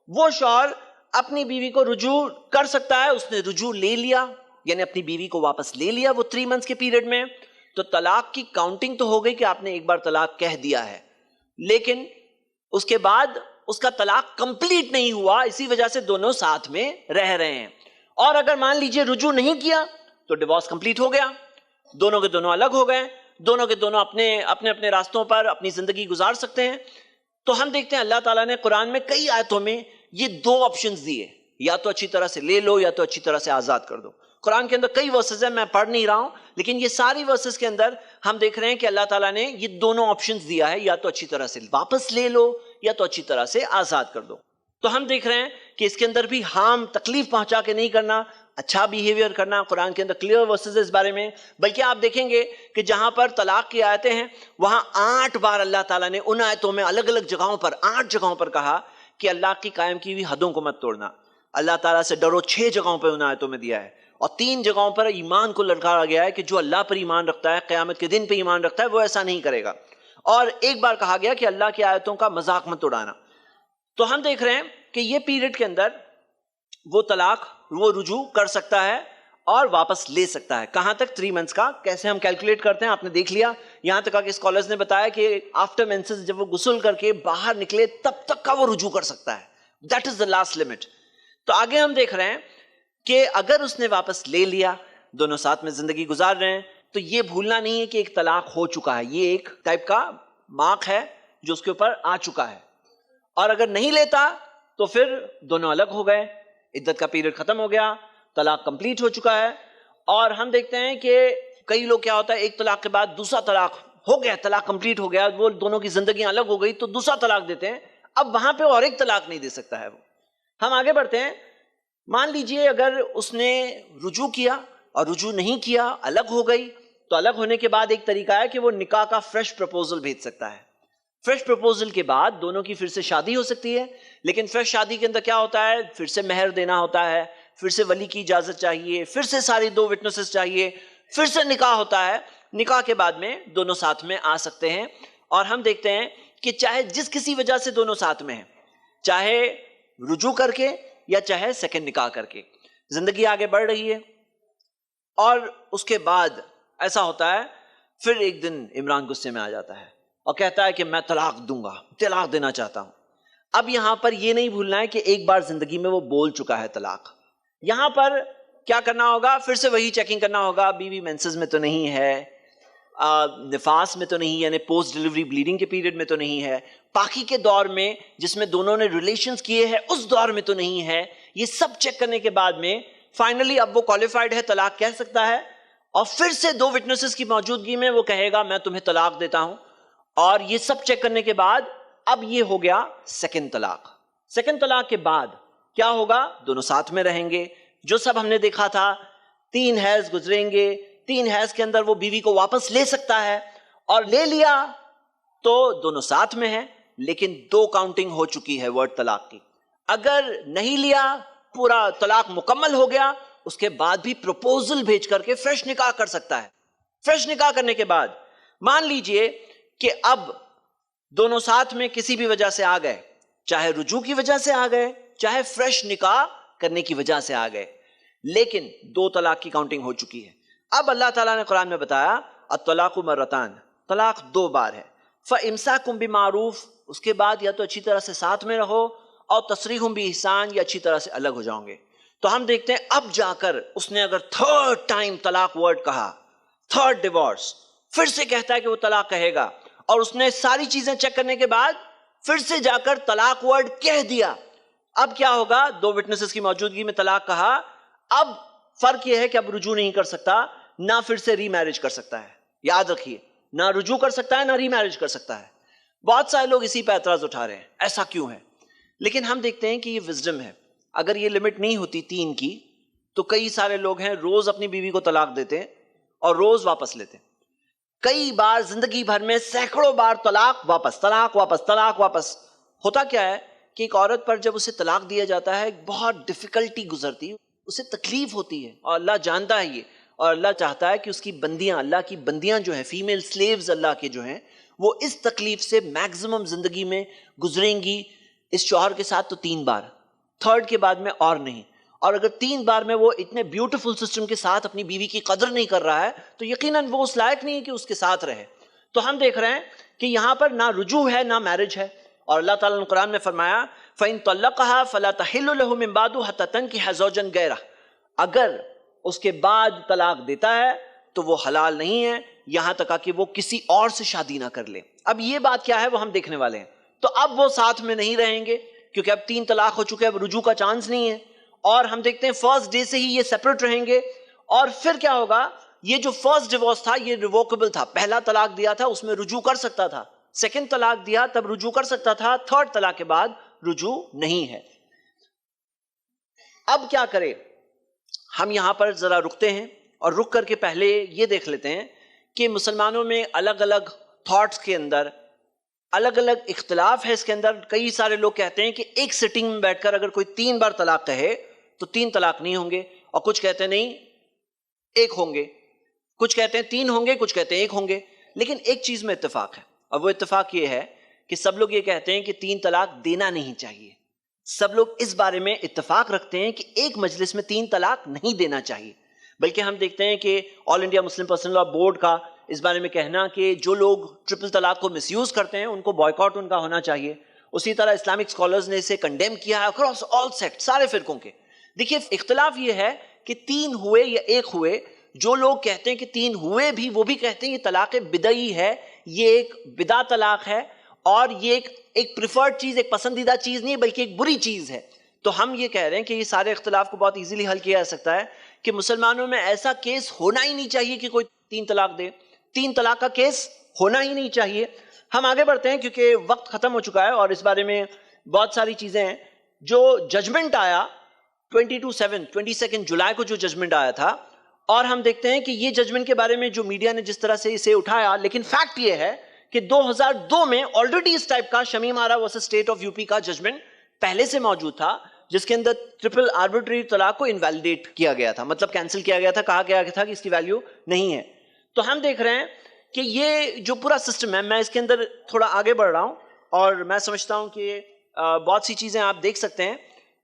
وہ شوہر اپنی بیوی کو رجوع کر سکتا ہے. اس نے رجوع لے لیا, یعنی اپنی بیوی کو واپس لے لیا وہ 3 منتھس کے پیریڈ میں, تو طلاق کی کاؤنٹنگ تو ہو گئی کہ آپ نے ایک بار طلاق کہہ دیا ہے, لیکن اس کے بعد اس کا طلاق کمپلیٹ نہیں ہوا, اسی وجہ سے دونوں ساتھ میں رہ رہے ہیں. اور اگر مان لیجئے رجوع نہیں کیا تو ڈیورس کمپلیٹ ہو گیا, دونوں کے دونوں الگ ہو گئے, دونوں کے دونوں اپنے راستوں پر اپنی زندگی گزار سکتے ہیں. تو ہم دیکھتے ہیں اللہ تعالیٰ نے قرآن میں کئی آیتوں میں یہ 2 آپشنز دیے, یا تو اچھی طرح سے لے لو یا تو اچھی طرح سے آزاد کر دو. قرآن کے اندر کئی ورسز ہیں, میں پڑھ نہیں رہا ہوں, لیکن یہ ساری ورسز کے اندر ہم دیکھ رہے ہیں کہ اللہ تعالیٰ نے یہ دونوں آپشنز دیا ہے, یا تو اچھی طرح سے واپس لے لو یا تو اچھی طرح سے آزاد کر دو. تو ہم دیکھ رہے ہیں کہ اس کے اندر بھی ہارم, تکلیف پہنچا کے نہیں کرنا, اچھا بیہیویئر کرنا. قرآن کے اندر کلیئر ورسز اس بارے میں, بلکہ آپ دیکھیں گے کہ جہاں پر طلاق کی آیتیں ہیں وہاں 8 بار اللہ تعالیٰ نے ان آیتوں میں الگ الگ جگہوں پر 8 جگہوں پر کہا کہ اللہ کی قائم کی ہوئی حدوں کو مت توڑنا. اللہ تعالیٰ سے ڈرو 6 جگہوں پر ان آیتوں میں دیا ہے, اور 3 جگہوں پر ایمان کو للکارا گیا ہے کہ جو اللہ پر ایمان رکھتا ہے, قیامت کے دن پہ ایمان رکھتا ہے, وہ ایسا نہیں کرے گا. اور ایک بار کہا گیا کہ اللہ کی آیتوں کا مذاق مت اڑانا. تو ہم دیکھ رہے ہیں کہ یہ پیریڈ کے اندر وہ طلاق, وہ رجوع کر سکتا ہے اور واپس لے سکتا ہے. کہاں تک؟ 3 منتھس کا. کیسے ہم کیلکولیٹ کرتے ہیں آپ نے دیکھ لیا. یہاں تک کہ اسکالرز نے بتایا کہ آفٹر مینسز جب وہ غسل کر کے باہر نکلے تب تک کا وہ رجوع کر سکتا ہے. That is the last limit. تو آگے ہم دیکھ رہے ہیں کہ اگر اس نے واپس لے لیا, دونوں ساتھ میں زندگی گزار رہے ہیں, تو یہ بھولنا نہیں ہے کہ ایک طلاق ہو چکا ہے. یہ ایک ٹائپ کا مارک ہے جو اس کے اوپر آ چکا ہے. اور اگر نہیں لیتا تو پھر دونوں الگ ہو گئے, عدت کا پیریڈ ختم ہو گیا, طلاق کمپلیٹ ہو چکا ہے. اور ہم دیکھتے ہیں کہ کئی لوگ کیا ہوتا ہے, ایک طلاق کے بعد دوسرا طلاق ہو گیا, طلاق کمپلیٹ ہو گیا, وہ دونوں کی زندگیاں الگ ہو گئی تو دوسرا طلاق دیتے ہیں. اب وہاں پہ اور ایک طلاق نہیں دے سکتا ہے وہ. ہم آگے بڑھتے ہیں. مان لیجئے اگر اس نے رجوع کیا اور رجوع نہیں کیا, الگ ہو گئی, تو الگ ہونے کے بعد ایک طریقہ ہے کہ وہ نکاح کا فریش پرپوزل بھیج سکتا ہے. فریش پرپوزل کے بعد دونوں کی پھر سے شادی ہو سکتی ہے, لیکن فریش شادی کے اندر کیا ہوتا ہے, پھر سے مہر دینا ہوتا ہے, پھر سے ولی کی اجازت چاہیے, پھر سے ساری 2 وٹنسز چاہیے, پھر سے نکاح ہوتا ہے. نکاح کے بعد میں دونوں ساتھ میں آ سکتے ہیں. اور ہم دیکھتے ہیں کہ چاہے جس کسی وجہ سے دونوں ساتھ میں ہیں, چاہے رجوع کر کے یا چاہے سیکنڈ نکاح کر کے, زندگی آگے بڑھ رہی ہے, اور اس کے بعد ایسا ہوتا ہے پھر ایک دن عمران غصے میں آ جاتا ہے اور کہتا ہے کہ میں طلاق دوں گا, طلاق دینا چاہتا ہوں. اب یہاں پر یہ نہیں بھولنا ہے کہ ایک بار زندگی میں وہ بول چکا ہے طلاق. یہاں پر کیا کرنا ہوگا, پھر سے وہی چیکنگ کرنا ہوگا, بیوی مینسز میں تو نہیں ہے, نفاس میں تو نہیں, یعنی پوسٹ ڈیلیوری بلیڈنگ کے پیریڈ میں تو نہیں ہے, پاکی کے دور میں جس میں دونوں نے ریلیشنز کیے ہیں اس دور میں تو نہیں ہے. یہ سب چیک کرنے کے بعد میں فائنلی اب وہ کوالیفائڈ ہے, طلاق کہہ سکتا ہے. اور پھر سے 2 وٹنسز کی موجودگی میں وہ کہے گا میں تمہیں طلاق دیتا ہوں. اور یہ سب چیک کرنے کے بعد اب یہ ہو گیا سیکنڈ طلاق. سیکنڈ طلاق کے بعد کیا ہوگا, دونوں ساتھ میں رہیں گے. جو سب ہم نے دیکھا تھا, 3 حیض گزریں گے, 3 حیض کے اندر وہ بیوی کو واپس لے سکتا ہے, اور لے لیا تو دونوں ساتھ میں ہیں, لیکن 2 کاؤنٹنگ ہو چکی ہے ورڈ طلاق کی. اگر نہیں لیا, پورا طلاق مکمل ہو گیا, اس کے بعد بھی پروپوزل بھیج کر کے فریش نکاح کر سکتا ہے. فریش نکاح کرنے کے بعد مان لیجئے کہ اب دونوں ساتھ میں کسی بھی وجہ سے آ گئے, چاہے رجوع کی وجہ سے آ گئے, چاہے فریش نکاح کرنے کی وجہ سے آ گئے، لیکن 2 طلاق کی کاؤنٹنگ ہو چکی ہے۔ اب اللہ تعالیٰ نے قرآن میں بتایا الطلاق مرتان، طلاق 2 بار ہے، فامساکم بمعروف، اس کے بعد یا تو اچھی طرح سے ساتھ میں رہو، اور تصریح باحسان، یا اچھی طرح سے الگ ہو جاؤں گے۔ تو ہم دیکھتے ہیں اب جا کر اس نے اگر 3rd ٹائم طلاق ورڈ کہا، 3rd ڈیورس، پھر سے کہتا ہے کہ وہ طلاق کہے گا، اور اس نے ساری چیزیں چیک کرنے کے بعد پھر سے جا کر طلاق ورڈ کہہ دیا، اب کیا ہوگا؟ 2 وٹنسز کی موجودگی میں طلاق کہا، اب فرق یہ ہے کہ اب رجوع نہیں کر سکتا، نہ پھر سے ری میرج کر سکتا ہے۔ یاد رکھیے، نہ رجوع کر سکتا ہے، نہ ری میرج کر سکتا ہے۔ بہت سارے لوگ اسی پہ اعتراض اٹھا رہے ہیں، ایسا کیوں ہے؟ لیکن ہم دیکھتے ہیں کہ یہ وزڈم ہے۔ اگر یہ لمٹ نہیں ہوتی 3 کی، تو کئی سارے لوگ ہیں روز اپنی بیوی کو طلاق دیتے ہیں اور روز واپس لیتے ہیں۔ کئی بار زندگی بھر میں سینکڑوں بار طلاق واپس، طلاق واپس، طلاق واپس۔ ہوتا کیا ہے کہ ایک عورت پر جب اسے طلاق دیا جاتا ہے بہت ڈیفیکلٹی گزرتی ہے، اسے تکلیف ہوتی ہے، اور اللہ جانتا ہے یہ، اور اللہ چاہتا ہے کہ اس کی بندیاں، اللہ کی بندیاں جو ہیں، فیمیل سلیوز اللہ کے جو ہیں، وہ اس تکلیف سے میکزیمم زندگی میں گزریں گی۔ اس شوہر کے ساتھ تو 3 بار، 3rd کے بعد میں اور نہیں، اور اگر 3 بار میں وہ اتنے بیوٹیفل سسٹم کے ساتھ اپنی بیوی کی قدر نہیں کر رہا ہے تو یقیناً وہ اس لائق نہیں ہے کہ اس کے ساتھ رہے۔ تو ہم دیکھ رہے ہیں کہ یہاں پر نہ رجوع ہے نہ میرج ہے، اور اللہ تعالیٰ نے قرآن میں فرمایا فَإِن طَلَّقَهَا فَلَا تَحِلُّ لَهُ مِن بَعْدُ حَتَّى تَنكِحَ زَوْجًا غَيْرَهُ، اگر اس کے بعد طلاق دیتا ہے تو وہ حلال نہیں ہے یہاں تک کہ وہ کسی اور سے شادی نہ کر لے۔ اب یہ بات کیا ہے وہ ہم دیکھنے والے ہیں۔ تو اب وہ ساتھ میں نہیں رہیں گے کیونکہ اب 3 طلاق ہو چکے، اب رجوع کا چانس نہیں ہے، اور ہم دیکھتے ہیں فرسٹ ڈے سے ہی یہ سیپریٹ رہیں گے۔ اور پھر کیا ہوگا؟ یہ جو فرسٹ ڈیورس تھا یہ ریووکیبل تھا، پہلا طلاق دیا تھا اس میں رجوع کر سکتا تھا، 2nd طلاق دیا تب رجوع کر سکتا تھا، 3rd طلاق کے بعد رجوع نہیں ہے۔ اب کیا کرے؟ ہم یہاں پر ذرا رکتے ہیں، اور رک کر کے پہلے یہ دیکھ لیتے ہیں کہ مسلمانوں میں الگ الگ تھاٹس کے اندر الگ الگ اختلاف ہے۔ اس کے اندر کئی سارے لوگ کہتے ہیں کہ ایک سٹنگ میں بیٹھ کر اگر کوئی 3 بار طلاق کہے تو 3 طلاق نہیں ہوں گے، اور کچھ کہتے ہیں نہیں 1 ہوں گے، کچھ کہتے ہیں 3 ہوں گے، کچھ کہتے ہیں 1 ہوں گے۔ لیکن ایک چیز میں اتفاق ہے، اور وہ اتفاق یہ ہے کہ سب لوگ یہ کہتے ہیں کہ 3 طلاق دینا نہیں چاہیے۔ سب لوگ اس بارے میں اتفاق رکھتے ہیں کہ ایک مجلس میں 3 طلاق نہیں دینا چاہیے، بلکہ ہم دیکھتے ہیں کہ آل انڈیا مسلم پرسنل لا بورڈ کا اس بارے میں کہنا کہ جو لوگ ٹرپل طلاق کو مس یوز کرتے ہیں ان کو بائیکاٹ ان کا ہونا چاہیے۔ اسی طرح اسلامک اسکالرز نے اسے کنڈیم کیا ہے اکراس آل سیکٹ، سارے فرقوں کے۔ دیکھیے اختلاف یہ ہے کہ 3 ہوئے یا 1 ہوئے، جو لوگ کہتے ہیں کہ 3 ہوئے بھی وہ بھی کہتے ہیں یہ طلاق بدعی ہے، یہ ایک بدع طلاق ہے، اور یہ ایک پریفرڈ چیز، ایک پسندیدہ چیز نہیں بلکہ ایک بری چیز ہے۔ تو ہم یہ کہہ رہے ہیں کہ یہ سارے اختلاف کو بہت ایزیلی حل کیا جا سکتا ہے کہ مسلمانوں میں ایسا کیس ہونا ہی نہیں چاہیے کہ کوئی 3 طلاق دے، 3 طلاق کا کیس ہونا ہی نہیں چاہیے۔ ہم آگے بڑھتے ہیں کیونکہ وقت ختم ہو چکا ہے، اور اس بارے میں بہت ساری چیزیں ہیں۔ جو ججمنٹ آیا 22 جولائی کو جو ججمنٹ آیا تھا، اور ہم دیکھتے ہیں کہ یہ ججمنٹ کے بارے میں جو میڈیا نے جس طرح سے اسے اٹھایا، لیکن فیکٹ یہ ہے کہ 2002 میں آلریڈی اس ٹائپ کا Shamim Ara versus state of U P کا ججمنٹ پہلے سے موجود تھا، جس کے اندر ٹرپل آربیٹری طلاق کو انویلیڈیٹ کیا گیا تھا، مطلب کینسل کیا گیا تھا، کہا گیا تھا کہ اس کی ویلیو نہیں ہے۔ تو ہم دیکھ رہے ہیں کہ یہ جو پورا سسٹم ہے، میں اس کے اندر تھوڑا آگے بڑھ رہا ہوں، اور میں سمجھتا ہوں کہ بہت سی چیزیں آپ دیکھ سکتے ہیں،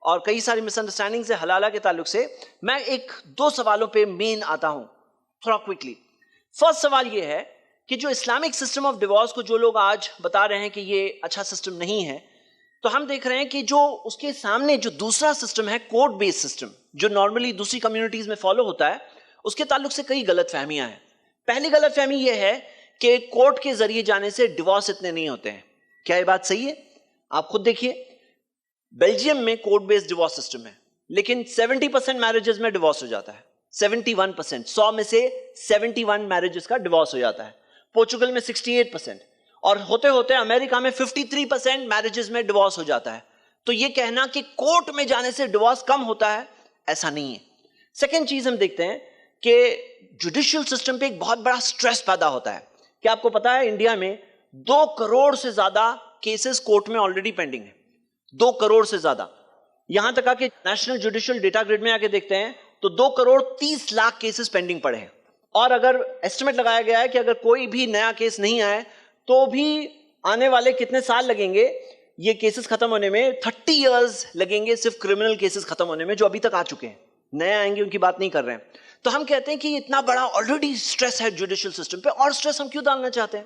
اور کئی ساری مس انڈرسٹینڈنگ سے حلالہ کے تعلق سے میں 1-2 سوالوں پہ مین آتا ہوں تھوڑا کوئکلی۔ فرسٹ سوال یہ ہے کہ جو اسلامک سسٹم آف ڈیورس کو جو لوگ آج بتا رہے ہیں کہ یہ اچھا سسٹم نہیں ہے، تو ہم دیکھ رہے ہیں کہ جو اس کے سامنے جو دوسرا سسٹم ہے کورٹ بیس سسٹم، جو نارملی دوسری کمیونٹیز میں فالو ہوتا ہے، اس کے تعلق سے کئی غلط فہمیاں ہیں۔ پہلی غلط فہمی یہ ہے کہ کورٹ کے ذریعے جانے سے ڈیورس اتنے نہیں ہوتے ہیں۔ کیا یہ بات صحیح ہے؟ آپ خود دیکھیے، بیلجیم میں کورٹ بیس ڈیورس سسٹم ہے، لیکن 70% میرجز میں ڈیورس ہو جاتا ہے، 71%، 100 میں سے 71 میرجز کا ڈیورس ہو جاتا ہے۔ پورچوگل میں 68%، اور ہوتے ہوتے امریکہ میں 53% میرجز میں ڈیورس ہو جاتا ہے۔ تو یہ کہنا کہ کورٹ میں جانے سے ڈیورس کم ہوتا ہے، ایسا نہیں ہے۔ سیکنڈ چیز ہم دیکھتے ہیں کہ جوڈیشل سسٹم پہ ایک بہت بڑا سٹریس پیدا ہوتا ہے۔ کیا آپ کو پتا ہے انڈیا میں 2 کروڑ سے زیادہ کیسز کورٹ میں آلریڈی پینڈنگ ہیں، 2 کروڑ سے زیادہ۔ یہاں تک کہ نیشنل جوڈیشل ڈیٹا گریڈ میں آ کے دیکھتے ہیں تو 2 کروڑ 30 لاکھ کیسز پینڈنگ پڑے ہیں، اور اگر ایسٹیمیٹ لگایا گیا ہے کہ اگر کوئی بھی نیا کیس نہیں آئے تو بھی آنے والے کتنے سال لگیں گے، یہ کیسز ختم ہونے میں 30 ایئرز لگیں گے صرف کرمنل کیسز ختم ہونے میں جو ابھی تک آ چکے ہیں. نئے آئیں گے ان کی بات نہیں کر رہے ہیں. تو ہم کہتے ہیں کہ اتنا بڑا آلریڈی اسٹریس ہے جوڈیشل سسٹم پہ, اور اسٹریس ہم کیوں ڈالنا چاہتے ہیں؟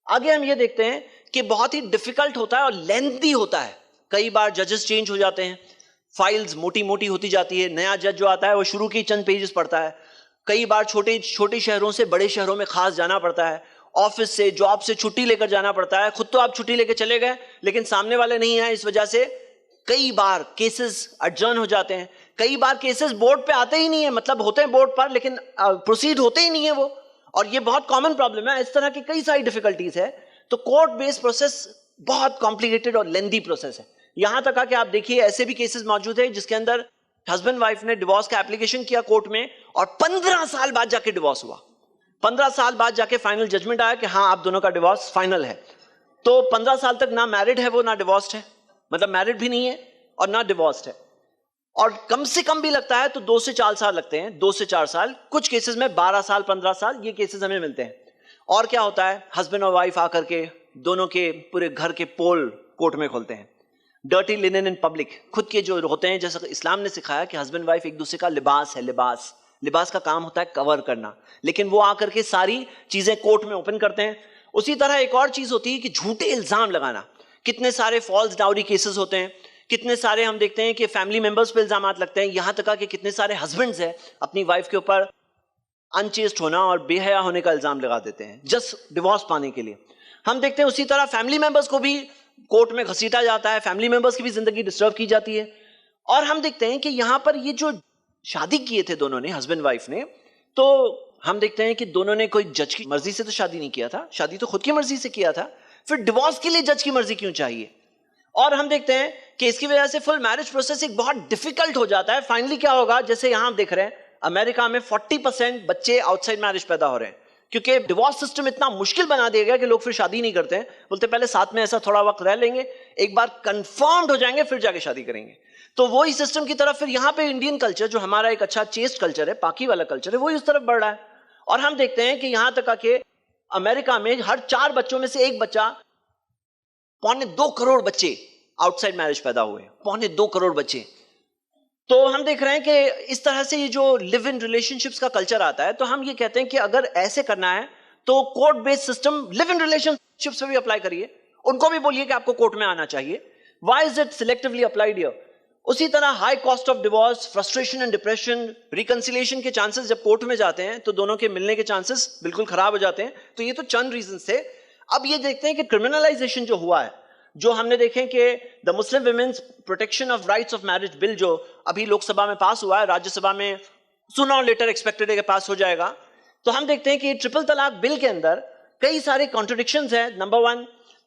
آگے ہم یہ دیکھتے ہیں کہ بہت ہی ڈیفیکلٹ ہوتا ہے اور لینتھی ہوتا ہے. کئی بار ججز چینج ہو جاتے ہیں, فائلز موٹی موٹی ہوتی جاتی ہے, نیا جج جو آتا ہے وہ شروع کی چند پیجز پڑھتا ہے. کئی بار چھوٹے شہروں سے بڑے شہروں میں خاص جانا پڑتا ہے, آفس سے جاب سے چھٹی لے کر جانا پڑتا ہے. خود تو آپ چھٹی لے کے چلے گئے لیکن سامنے والے نہیں ہیں, اس وجہ سے کئی بار کیسز اڈجرن ہو جاتے ہیں. کئی بار کیسز بورڈ پہ آتے ہی نہیں ہیں, مطلب ہوتے ہیں بورڈ پر لیکن پروسیڈ ہوتے ہی نہیں ہیں وہ, اور یہ بہت کامن پرابلم ہے. اس طرح کی کئی ساری ڈیفیکلٹیز ہے. تو کورٹ بیس پروسیس بہت کمپلیکیٹڈ اور لیندی پروسیس ہے. یہاں تک کہ آپ دیکھیے ایسے بھی کیسز موجود ہیں جس کے اندر ہسبینڈ وائف نے ڈیورس کا اپلیکیشن کیا کورٹ میں اور 15 سال بعد جا کے ڈیورس ہوا. 15 سال بعد جا کے فائنل ججمنٹ آیا کہ ہاں آپ دونوں کا ڈیورس فائنل ہے. تو 15 سال تک نہ میرڈ ہے وہ نہ ڈیورسڈ ہے, مطلب میرڈ بھی نہیں ہے اور نہ ڈیورسڈ ہے. اور کم سے کم بھی لگتا ہے تو 2 سے 4 سال لگتے ہیں, 2 سے 4 سال, کچھ کیسز میں 12 سال 15 سال, یہ کیسز ہمیں ملتے ہیں. اور کیا ہوتا ہے, ہسبینڈ اور وائف آ کر کے دونوں کے پورے گھر کے پول کورٹ میں کھولتے ہیں. ڈرٹی لینن ان پبلک, خود کے جو ہوتے ہیں, جیسے اسلام نے سکھایا کہ ہسبینڈ وائف ایک دوسرے کا لباس ہے, لباس کا کام ہوتا ہے کور کرنا, لیکن وہ آ کر کے ساری چیزیں کورٹ میں اوپن کرتے ہیں. اسی طرح ایک اور چیز ہوتی ہے کہ جھوٹے الزام لگانا. کتنے سارے فالس ڈاوری کیسز ہوتے ہیں, کتنے سارے ہم دیکھتے ہیں کہ فیملی ممبرز پہ الزامات لگتے ہیں, یہاں تک کہ کتنے سارے ہسبینڈز ہیں اپنی وائف کے اوپر انچیسٹ ہونا اور بے حیا ہونے کا الزام لگا دیتے ہیں جسٹ ڈیورس پانے کے لیے. ہم دیکھتے ہیں اسی طرح فیملی ممبرز کو بھی کورٹ میں گھسیٹا جاتا ہے, فیملی ممبرز کی بھی زندگی ڈسٹرب کی جاتی ہے. اور ہم دیکھتے ہیں کہ یہاں پر یہ جو شادی کیے تھے دونوں نے, ہسبینڈ وائف نے, تو ہم دیکھتے ہیں کہ دونوں نے کوئی جج کی مرضی سے تو شادی نہیں کیا تھا, شادی تو خود کی مرضی سے کیا تھا. پھر ڈیورس کے لیے جج کی مرضی کیوں چاہیے؟ اور ہم دیکھتے ہیں کہ اس کی وجہ سے فل میرج پروسیس ایک بہت ڈیفیکلٹ ہو جاتا ہے. فائنلی کیا ہوگا, جیسے یہاں ہم دیکھ رہے ہیں امریکہ میں 40% بچے آؤٹ سائڈ میرج پیدا ہو رہے ہیں, کیونکہ ڈیورس سسٹم اتنا مشکل بنا دیا گیا کہ لوگ پھر شادی نہیں کرتے ہیں. بولتے پہلے ساتھ میں ایسا تھوڑا وقت رہ لیں گے, ایک بار کنفرمڈ ہو جائیں گے پھر جا کے شادی کریں گے. تو وہی سسٹم کی طرف پھر یہاں پہ انڈین کلچر جو ہمارا ایک اچھا چیسٹ کلچر ہے, پاکی والا کلچر ہے, وہی اس طرف بڑھ رہا ہے. اور ہم دیکھتے ہیں کہ یہاں تک کہ امریکہ میں ہر 4 بچوں میں سے ایک بچہ, 2.25 کروڑ بچے آؤٹ سائڈ میرج پیدا ہوئے, 2.25 کروڑ بچے. تو ہم دیکھ رہے ہیں کہ اس طرح سے یہ جو لیو ان ریلیشن شپس کا کلچر آتا ہے, تو ہم یہ کہتے ہیں کہ اگر ایسے کرنا ہے تو court based system live in relationships پہ بھی اپلائی کریے, ان کو بھی بولیے کہ آپ کو کورٹ میں آنا چاہیے. Why is it selectively applied here? اسی طرح high cost of divorce, frustration and depression, reconciliation کے چانسز جب کورٹ میں جاتے ہیں تو دونوں کے ملنے کے چانسز بالکل خراب ہو جاتے ہیں. تو یہ تو چند ریزنز تھے. اب یہ دیکھتے ہیں کہ کرمنلائزیشن جو ہوا ہے, جو ہم نے دیکھیں کہ the Muslim women's protection of rights of marriage bill جو ابھی لوک سبھا میں پاس ہوا ہے, راجیہ سبھا میں سونا اور لیٹر ایکسپیکٹڈ ہے کہ پاس ہو جائے گا. تو ہم دیکھتے ہیں کہ ٹرپل طلاق بل کے اندر کئی سارے کانٹرڈکشنز ہیں. نمبر 1,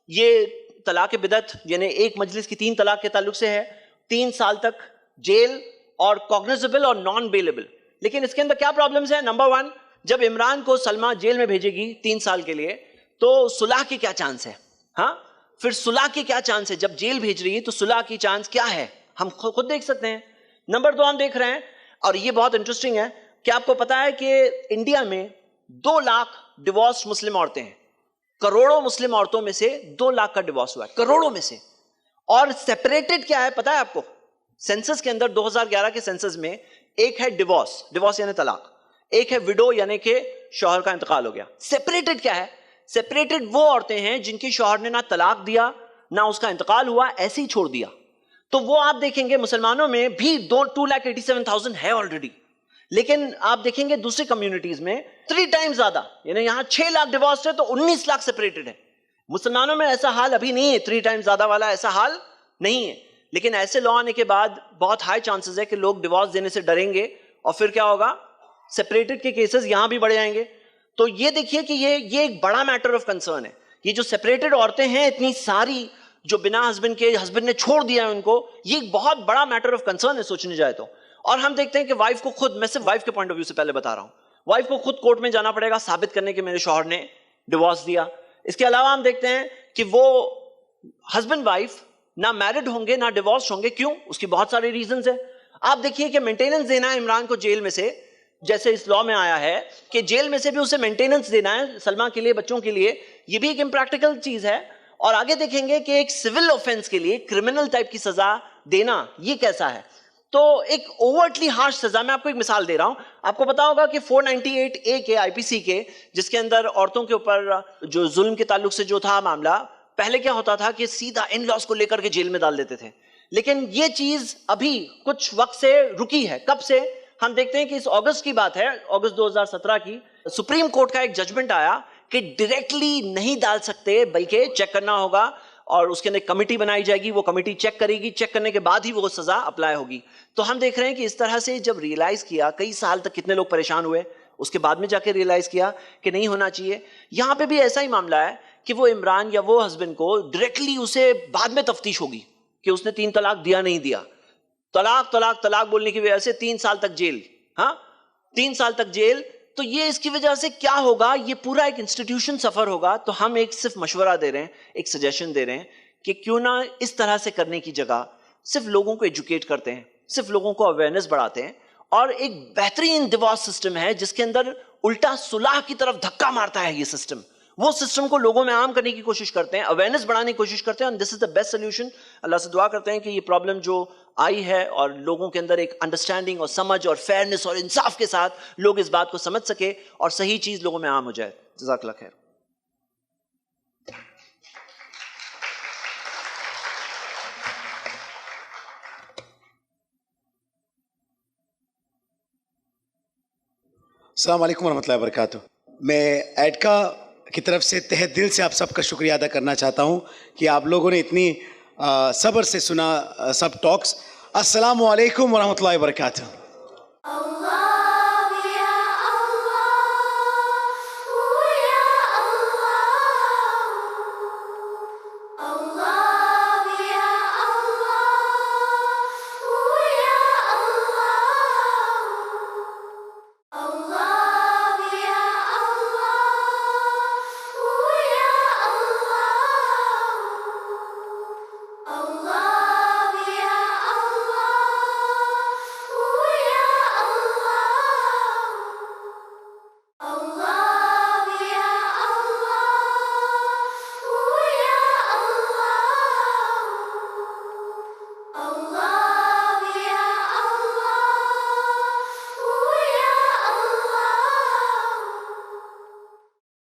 یہ طلاق بدعت یعنی ایک مجلس کی 3 طلاق کے تعلق سے ہے, 3 سال تک جیل اور کوگنیزبل اور نان بیلیبل. لیکن اس کے اندر کیا پرابلمز ہیں؟ نمبر 1, جب عمران کو سلمہ جیل میں بھیجے گی 3 سال کے لیے تو صلح کے کیا چانس ہے؟ ہاں, پھر صلح کے کیا چانس ہے؟ جب جیل بھیج رہی ہے تو صلح کی چانس کیا ہے, ہم خود دیکھ سکتے ہیں. نمبر 2 ہم دیکھ رہے ہیں, اور یہ بہت انٹرسٹنگ ہے کہ آپ کو پتا ہے کہ انڈیا میں 2 لاکھ ڈیورس مسلم عورتیں ہیں. کروڑوں مسلم عورتوں میں سے 2 لاکھ کا ڈیورس ہوا ہے, کروڑوں میں سے. اور سیپریٹڈ کیا ہے پتا ہے آپ کو؟ سینسس کے اندر 2011 کے سینسس میں ایک ہے ڈیورس یعنی طلاق, ایک ہے وڈو یعنی کہ شوہر کا انتقال ہو گیا. سیپریٹڈ کیا ہے؟ سیپریٹڈ وہ عورتیں ہیں جن کے شوہر نے نہ طلاق دیا نہ اس کا انتقال ہوا, ایسے ہی چھوڑ دیا. تو وہ آپ دیکھیں گے مسلمانوں میں بھی 2,87,000 ہے آلریڈی. لیکن آپ دیکھیں گے دوسری کمیونٹیز میں 3 ٹائمز زیادہ, یعنی یہاں 6 لاکھ ڈیورس ہے تو 19 لاکھ سیپریٹڈ ہے. مسلمانوں میں ایسا حال ابھی نہیں ہے, 3 ٹائمز زیادہ والا ایسا حال نہیں ہے. لیکن ایسے لا آنے کے بعد بہت ہائی چانسز ہے کہ لوگ ڈیورس دینے سے ڈریں گے, اور پھر کیا ہوگا, سیپریٹڈ کے کیسز یہاں بھی بڑھ جائیں گے. تو یہ دیکھیے کہ یہ ایک بڑا میٹر آف کنسرن ہے. یہ جو سیپریٹڈ عورتیں ہیں اتنی ساری جو بنا ہسبینڈ کے ہسبینڈ نے چھوڑ دیا ہے ان کو, یہ ایک بہت بڑا میٹر آف کنسرن ہے سوچنے جائے تو. اور ہم دیکھتے ہیں کہ وائف کو خود, میں صرف وائف کے پوائنٹ آف ویو سے پہلے بتا رہا ہوں, وائف کو خود کورٹ میں جانا پڑے گا ثابت کرنے کہ میرے شوہر نے ڈیورس دیا. اس کے علاوہ ہم دیکھتے ہیں کہ وہ ہسبینڈ وائف نہ میرڈ ہوں گے نہ ڈیورس ہوں گے. کیوں؟ اس کی بہت ساری ریزنز ہیں. آپ دیکھیے کہ مینٹیننس دینا ہے عمران کو جیل میں سے, جیسے اس لا میں آیا ہے کہ جیل میں سے بھی اسے مینٹیننس دینا ہے سلمہ کے لیے, بچوں کے لیے, یہ بھی ایک امپریکٹیکل چیز ہے. اور آگے دیکھیں گے کہ ایک سول آفینس کے لیے کرمنل ٹائپ کی سزا دینا یہ کیسا ہے. تو ایک اوورٹلی ہارش سزا, میں آپ کو ایک مثال دے رہا ہوں. آپ کو پتا ہوگا کہ 498A کے آئی پی سی کے, جس کے اندر عورتوں کے اوپر جو ظلم کے تعلق سے جو تھا معاملہ, پہلے کیا ہوتا تھا کہ سیدھا ان لاس کو لے کر کے جیل میں ڈال دیتے تھے. لیکن یہ چیز ابھی کچھ وقت سے رکی ہے. کب سے؟ ہم دیکھتے ہیں کہ اس اگست کی بات ہے, اگست 2017 کی, سپریم کورٹ کا ایک ججمنٹ آیا کہ ڈائریکٹلی نہیں ڈال سکتے, بلکہ چیک کرنا ہوگا, اور اس کے اندر کمیٹی بنائی جائے گی, وہ کمیٹی چیک کرے گی, چیک کرنے کے بعد ہی وہ سزا اپلائی ہوگی. تو ہم دیکھ رہے ہیں کہ اس طرح سے جب ریئلائز کیا, کئی سال تک کتنے لوگ پریشان ہوئے, اس کے بعد میں جا کے ریئلائز کیا کہ نہیں ہونا چاہیے. یہاں پہ بھی ایسا ہی معاملہ ہے کہ وہ عمران یا وہ ہسبینڈ کو ڈائریکٹلی اسے بعد میں تفتیش ہوگی کہ اس نے 3 طلاق دیا نہیں دیا. طلاق طلاق طلاق بولنے کی وجہ سے 3 سال تک جیل. ہاں 3 سال تک جیل. تو یہ اس کی وجہ سے کیا ہوگا, یہ پورا ایک انسٹیٹیوشن سفر ہوگا. تو ہم ایک صرف مشورہ دے رہے ہیں, ایک سجیشن دے رہے ہیں کہ کیوں نہ اس طرح سے کرنے کی جگہ صرف لوگوں کو ایجوکیٹ کرتے ہیں, صرف لوگوں کو اویئرنیس بڑھاتے ہیں, اور ایک بہترین ڈیوورس سسٹم ہے جس کے اندر الٹا صلح کی طرف دھکا مارتا ہے. یہ سسٹم, وہ سسٹم کو لوگوں میں عام کرنے کی کوشش کرتے ہیں, اویئرنیس بڑھانے کی کوشش کرتے ہیں, اور دس از دا بیسٹ سولوشن. اللہ سے دعا کرتے ہیں کہ یہ پرابلم جو آئی ہے اور لوگوں کے اندر ایک انڈرسٹینڈنگ اور سمجھ اور فیئرنیس اور انصاف کے ساتھ لوگ اس بات کو سمجھ سکے اور صحیح چیز لوگوں میں عام ہو جائے. جزاک اللہ خیر. السلام علیکم ورحمۃ اللہ وبرکاتہ. میں ایڈکا کی طرف سے تہہ دل سے آپ سب کا شکریہ ادا کرنا چاہتا ہوں کہ آپ لوگوں نے اتنی صبر سے سنا سب ٹاکس. السلام علیکم ورحمۃ اللہ وبرکاتہ.